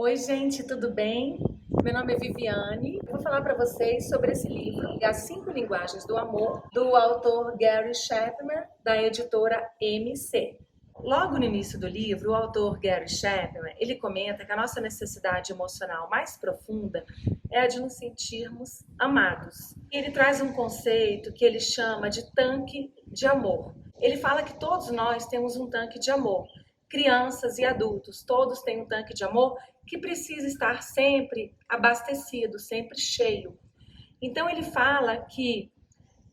Oi, gente, tudo bem? Meu nome é Viviane. Eu vou falar para vocês sobre esse livro, As Cinco Linguagens do Amor, do autor Gary Chapman, da editora MC. Logo no início do livro, o autor Gary Chapman, ele comenta que a nossa necessidade emocional mais profunda é a de nos sentirmos amados. Ele traz um conceito que ele chama de tanque de amor. Ele fala que todos nós temos um tanque de amor. Crianças e adultos, todos têm um tanque de amor que precisa estar sempre abastecido, sempre cheio. Então ele fala que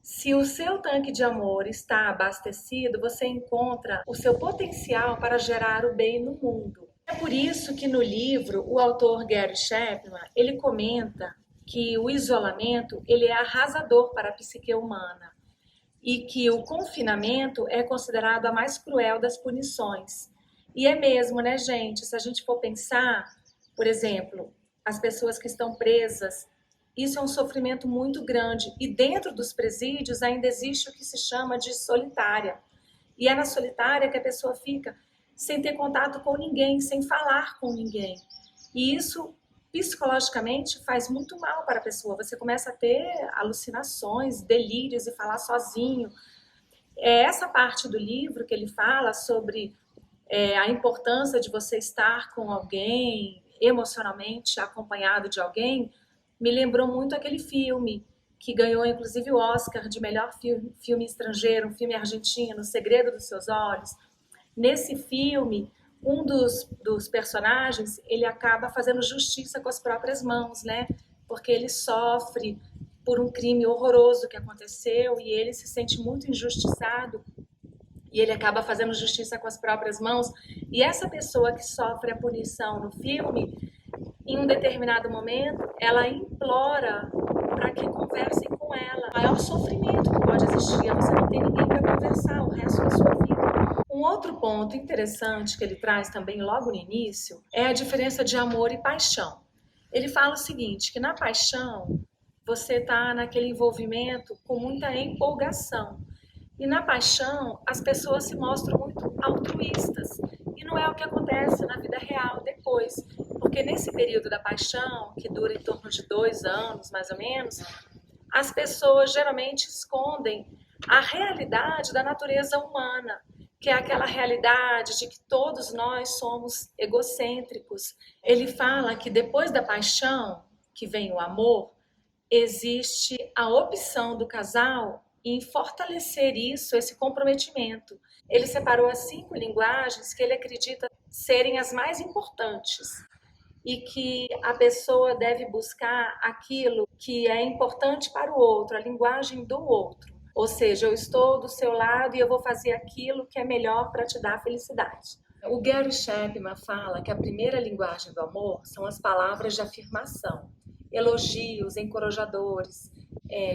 se o seu tanque de amor está abastecido, você encontra o seu potencial para gerar o bem no mundo. É por isso que no livro o autor Gary Chapman, ele comenta que o isolamento ele é arrasador para a psique humana e que o confinamento é considerado a mais cruel das punições. E é mesmo, né, gente? Se a gente for pensar, por exemplo, as pessoas que estão presas, isso é um sofrimento muito grande. E dentro dos presídios ainda existe o que se chama de solitária. E é na solitária que a pessoa fica sem ter contato com ninguém, sem falar com ninguém. E isso, psicologicamente, faz muito mal para a pessoa. Você começa a ter alucinações, delírios e falar sozinho. É essa parte do livro que ele fala sobre a importância de você estar com alguém, emocionalmente acompanhado de alguém, me lembrou muito aquele filme que ganhou inclusive o Oscar de melhor filme estrangeiro, um filme argentino, O Segredo dos Seus Olhos. Nesse filme, um dos personagens, ele acaba fazendo justiça com as próprias mãos, né? Porque ele sofre por um crime horroroso que aconteceu e ele se sente muito injustiçado e ele acaba fazendo justiça com as próprias mãos. E essa pessoa que sofre a punição no filme, em um determinado momento, ela implora para que conversem com ela. O maior sofrimento que pode existir é você não ter ninguém para conversar o resto da sua vida. Um outro ponto interessante que ele traz também logo no início é a diferença de amor e paixão. Ele fala o seguinte, que na paixão você está naquele envolvimento com muita empolgação. E na paixão, as pessoas se mostram muito altruístas. E não é o que acontece na vida real depois. Porque nesse período da paixão, que dura em torno de 2 anos, mais ou menos, as pessoas geralmente escondem a realidade da natureza humana, que é aquela realidade de que todos nós somos egocêntricos. Ele fala que depois da paixão, que vem o amor, existe a opção do casal em fortalecer isso, esse comprometimento. Ele separou as 5 linguagens que ele acredita serem as mais importantes e que a pessoa deve buscar aquilo que é importante para o outro, a linguagem do outro. Ou seja, eu estou do seu lado e eu vou fazer aquilo que é melhor para te dar felicidade. O Gary Chapman fala que a primeira linguagem do amor são as palavras de afirmação, elogios, encorajadores,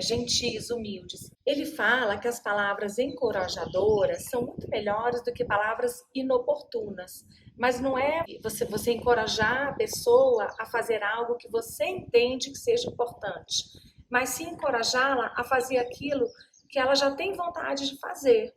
gentis, humildes. Ele fala que as palavras encorajadoras são muito melhores do que palavras inoportunas, mas não é você encorajar a pessoa a fazer algo que você entende que seja importante, mas sim encorajá-la a fazer aquilo que ela já tem vontade de fazer.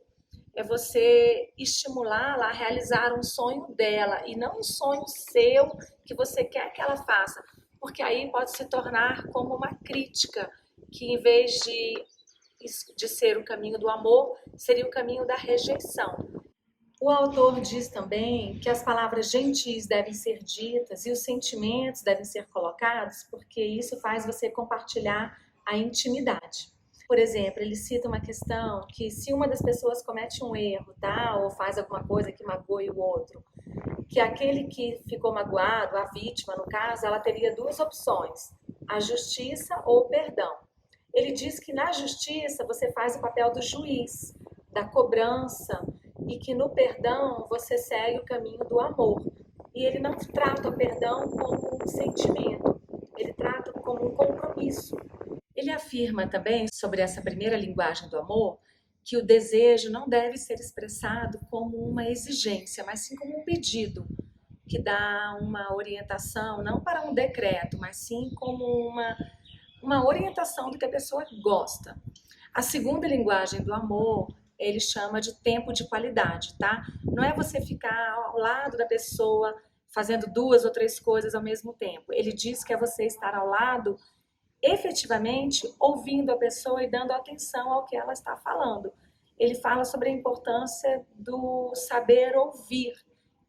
É você estimulá-la a realizar um sonho dela e não um sonho seu que você quer que ela faça, porque aí pode se tornar como uma crítica, que em vez de ser o caminho do amor, seria o caminho da rejeição. O autor diz também que as palavras gentis devem ser ditas e os sentimentos devem ser colocados, porque isso faz você compartilhar a intimidade. Por exemplo, ele cita uma questão que se uma das pessoas comete um erro, tá? Ou faz alguma coisa que magoe o outro, que aquele que ficou magoado, a vítima no caso, ela teria 2 opções, a justiça ou o perdão. Ele diz que na justiça você faz o papel do juiz, da cobrança, e que no perdão você segue o caminho do amor. E ele não trata o perdão como um sentimento, ele trata como um compromisso. Ele afirma também sobre essa primeira linguagem do amor que o desejo não deve ser expressado como uma exigência, mas sim como um pedido, que dá uma orientação, não para um decreto, mas sim como uma orientação do que a pessoa gosta. A segunda linguagem do amor, ele chama de tempo de qualidade, tá? Não é você ficar ao lado da pessoa fazendo 2 ou 3 coisas ao mesmo tempo. Ele diz que é você estar ao lado, efetivamente ouvindo a pessoa e dando atenção ao que ela está falando. Ele fala sobre a importância do saber ouvir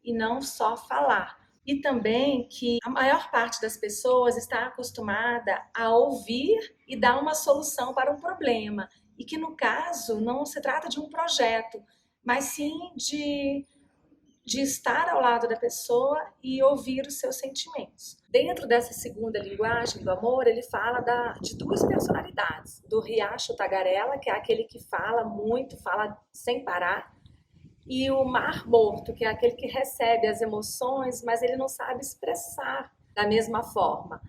e não só falar. E também que a maior parte das pessoas está acostumada a ouvir e dar uma solução para um problema. E que no caso não se trata de um projeto, mas sim de estar ao lado da pessoa e ouvir os seus sentimentos. Dentro dessa segunda linguagem do amor, ele fala de 2 personalidades. Do riacho tagarela, que é aquele que fala muito, fala sem parar, e o mar morto, que é aquele que recebe as emoções, mas ele não sabe expressar da mesma forma.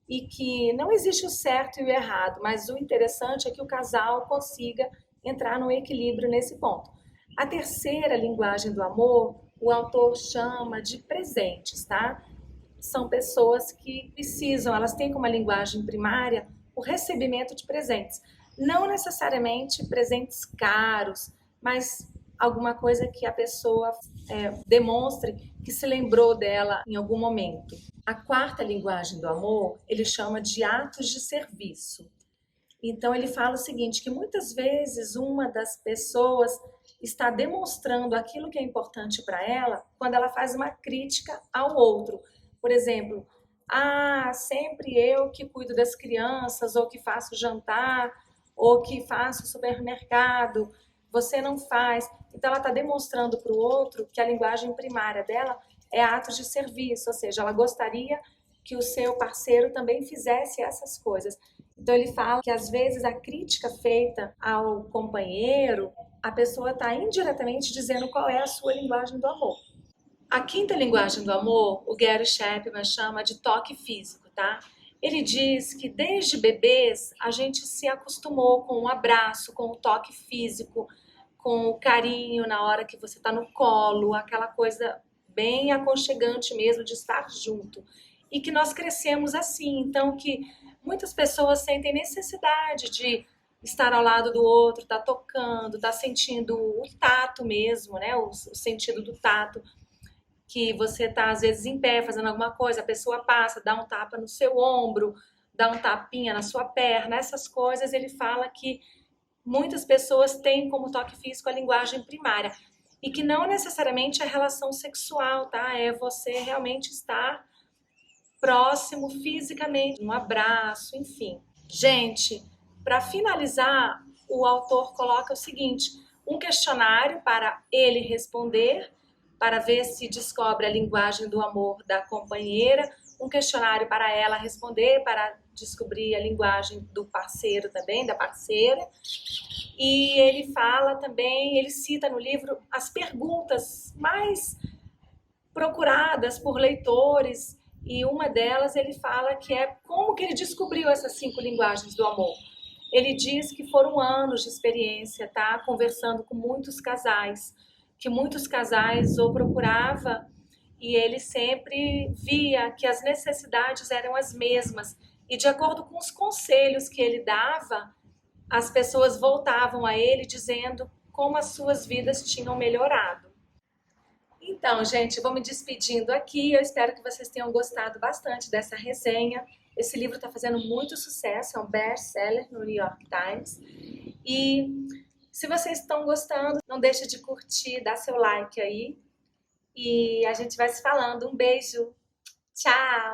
E que não existe o certo e o errado, mas o interessante é que o casal consiga entrar num equilíbrio nesse ponto. A terceira linguagem do amor, o autor chama de presentes, tá? São pessoas que precisam, elas têm como linguagem primária o recebimento de presentes. Não necessariamente presentes caros, mas alguma coisa que a pessoa demonstre que se lembrou dela em algum momento. A quarta linguagem do amor, ele chama de atos de serviço. Então ele fala o seguinte, que muitas vezes uma das pessoas está demonstrando aquilo que é importante para ela quando ela faz uma crítica ao outro. Por exemplo, sempre eu que cuido das crianças, ou que faço jantar, ou que faço supermercado, você não faz. Então ela está demonstrando para o outro que a linguagem primária dela é atos de serviço, ou seja, ela gostaria que o seu parceiro também fizesse essas coisas. Então ele fala que às vezes a crítica feita ao companheiro, a pessoa está indiretamente dizendo qual é a sua linguagem do amor. A quinta linguagem do amor, o Gary Chapman chama de toque físico, tá? Ele diz que desde bebês a gente se acostumou com o abraço, com o toque físico, com o carinho na hora que você está no colo, aquela coisa bem aconchegante mesmo de estar junto. E que nós crescemos assim, então que muitas pessoas sentem necessidade de estar ao lado do outro, tá tocando, tá sentindo o tato mesmo, né? O sentido do tato, que você tá às vezes em pé fazendo alguma coisa, a pessoa passa, dá um tapa no seu ombro, dá um tapinha na sua perna, essas coisas. Ele fala que muitas pessoas têm como toque físico a linguagem primária e que não necessariamente é relação sexual, tá? É você realmente estar próximo fisicamente, um abraço, enfim. Gente, para finalizar, o autor coloca o seguinte, um questionário para ele responder, para ver se descobre a linguagem do amor da companheira, um questionário para ela responder, para descobrir a linguagem do parceiro também, da parceira. E ele fala também, ele cita no livro as perguntas mais procuradas por leitores, e uma delas ele fala que é como que ele descobriu essas 5 linguagens do amor. Ele diz que foram anos de experiência, tá? Conversando com muitos casais, que muitos casais o procurava e ele sempre via que as necessidades eram as mesmas. E de acordo com os conselhos que ele dava, as pessoas voltavam a ele dizendo como as suas vidas tinham melhorado. Então, gente, vou me despedindo aqui. Eu espero que vocês tenham gostado bastante dessa resenha. Esse livro está fazendo muito sucesso, é um best-seller no New York Times. E se vocês estão gostando, não deixe de curtir, dar seu like aí. E a gente vai se falando. Um beijo. Tchau!